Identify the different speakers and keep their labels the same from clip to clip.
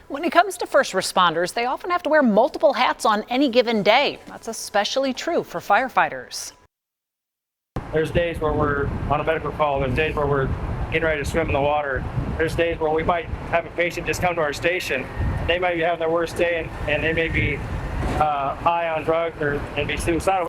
Speaker 1: When it comes to first responders, they often have to wear multiple hats on any given day. That's especially true for firefighters.
Speaker 2: There's days where we're on a medical call. There's days where we're getting ready to swim in the water. There's days where we might have a patient just come to our station. They might be having their worst day and they may be high on drugs and be suicidal.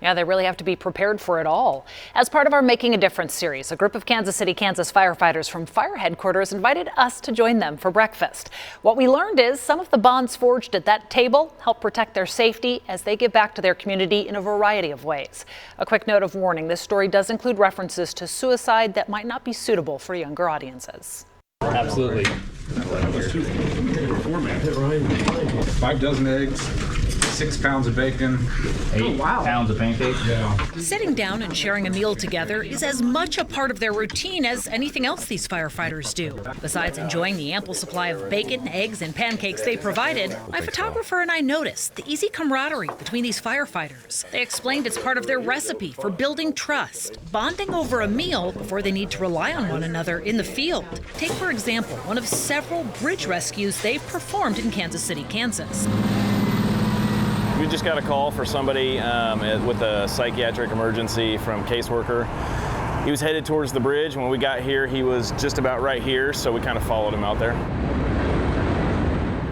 Speaker 1: Yeah, they really have to be prepared for it all. As part of our Making a Difference series, a group of Kansas City, Kansas firefighters from fire headquarters invited us to join them for breakfast. What we learned is some of the bonds forged at that table help protect their safety as they give back to their community in a variety of ways. A quick note of warning, this story does include references to suicide that might not be suitable for younger audiences.
Speaker 3: Absolutely.
Speaker 4: 5 dozen eggs, 6 pounds of bacon, 8 pounds of pancakes. Yeah.
Speaker 1: Sitting down and sharing a meal together is as much a part of their routine as anything else these firefighters do. Besides enjoying the ample supply of bacon, eggs, and pancakes they provided, my photographer and I noticed the easy camaraderie between these firefighters. They explained it's part of their recipe for building trust, bonding over a meal before they need to rely on one another in the field. Take, for example, one of several bridge rescues they've performed in Kansas City, Kansas.
Speaker 5: We just got a call for somebody with a psychiatric emergency from caseworker. He was headed towards the bridge. When we got here, he was just about right here, so we kind of followed him out there.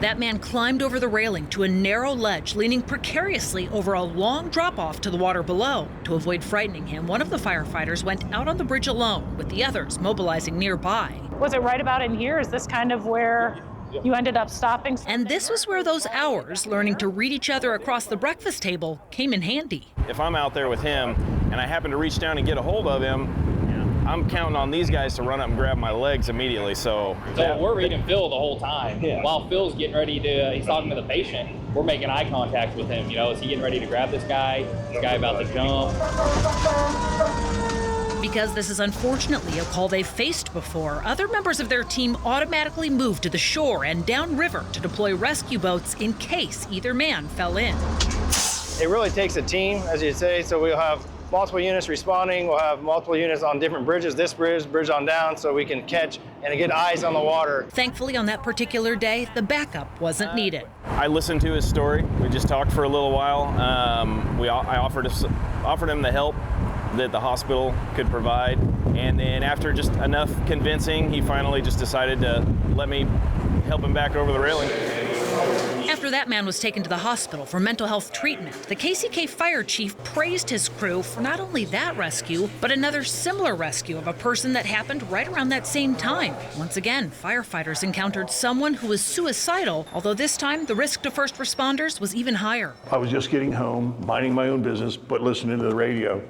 Speaker 1: That man climbed over the railing to a narrow ledge, leaning precariously over a long drop-off to the water below. To avoid frightening him, one of the firefighters went out on the bridge alone, with the others mobilizing nearby.
Speaker 6: Was it right about in here? Is this kind of where you ended up stopping?
Speaker 1: And this was where those hours learning to read each other across the breakfast table came in handy.
Speaker 5: If I'm out there with him and I happen to reach down and get a hold of him, I'm counting on these guys to run up and grab my legs immediately. So
Speaker 3: we're reading Phil the whole time. Yeah. While Phil's getting ready to, he's talking to the patient, we're making eye contact with him. You know, is he getting ready to grab this guy? This guy about to jump?
Speaker 1: Because this is unfortunately a call they've faced before, other members of their team automatically moved to the shore and downriver to deploy rescue boats in case either man fell in.
Speaker 2: It really takes a team, as you say, so we'll have multiple units responding. We'll have multiple units on different bridges, this bridge on down, so we can catch and get eyes on the water.
Speaker 1: Thankfully, on that particular day, the backup wasn't needed.
Speaker 5: I listened to his story. We just talked for a little while. I offered him the help that the hospital could provide, and then after just enough convincing, he finally just decided to let me help him back over the railing.
Speaker 1: After that man was taken to the hospital for mental health treatment, the KCK fire chief praised his crew for not only that rescue, but another similar rescue of a person that happened right around that same time. Once again, firefighters encountered someone who was suicidal, although this time the risk to first responders was even higher.
Speaker 7: I was just getting home, minding my own business, but listening to the radio.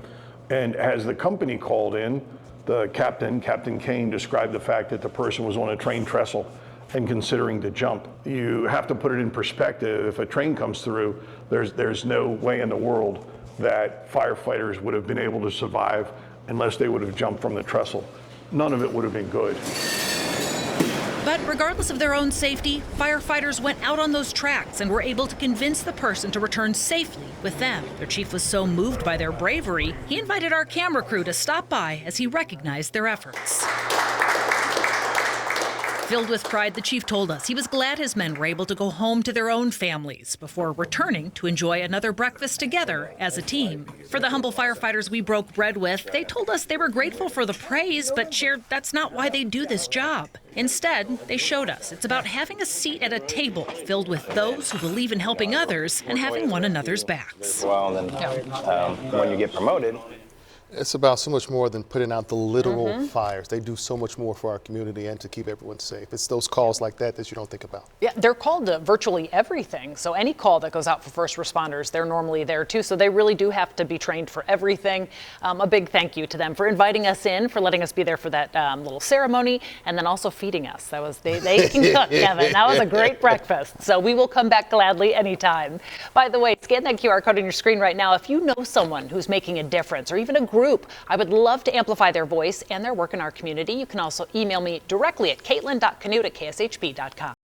Speaker 7: And as the company called in, the Captain Kane, described the fact that the person was on a train trestle and considering to jump. You have to put it in perspective. If a train comes through, there's no way in the world that firefighters would have been able to survive unless they would have jumped from the trestle. None of it would have been good.
Speaker 1: But regardless of their own safety, firefighters went out on those tracks and were able to convince the person to return safely with them. Their chief was so moved by their bravery, he invited our camera crew to stop by as he recognized their efforts. Filled with pride, the chief told us he was glad his men were able to go home to their own families before returning to enjoy another breakfast together as a team. For the humble firefighters we broke bread with, they told us they were grateful for the praise, but shared that's not why they do this job. Instead, they showed us it's about having a seat at a table filled with those who believe in helping others and having one another's backs.
Speaker 8: Well, and then when you get promoted,
Speaker 9: it's about so much more than putting out the literal fires. They do so much more for our community and to keep everyone safe. It's those calls like that you don't think about.
Speaker 1: Yeah, they're called to virtually everything. So any call that goes out for first responders, they're normally there too. So they really do have to be trained for everything. A big thank you to them for inviting us in, for letting us be there for that little ceremony, and then also feeding us. That was they can cook, Kevin. That was a great breakfast. So we will come back gladly anytime. By the way, scan that QR code on your screen right now. If you know someone who's making a difference, or even a group, I would love to amplify their voice and their work in our community. You can also email me directly at caitlin.knute@kshb.com.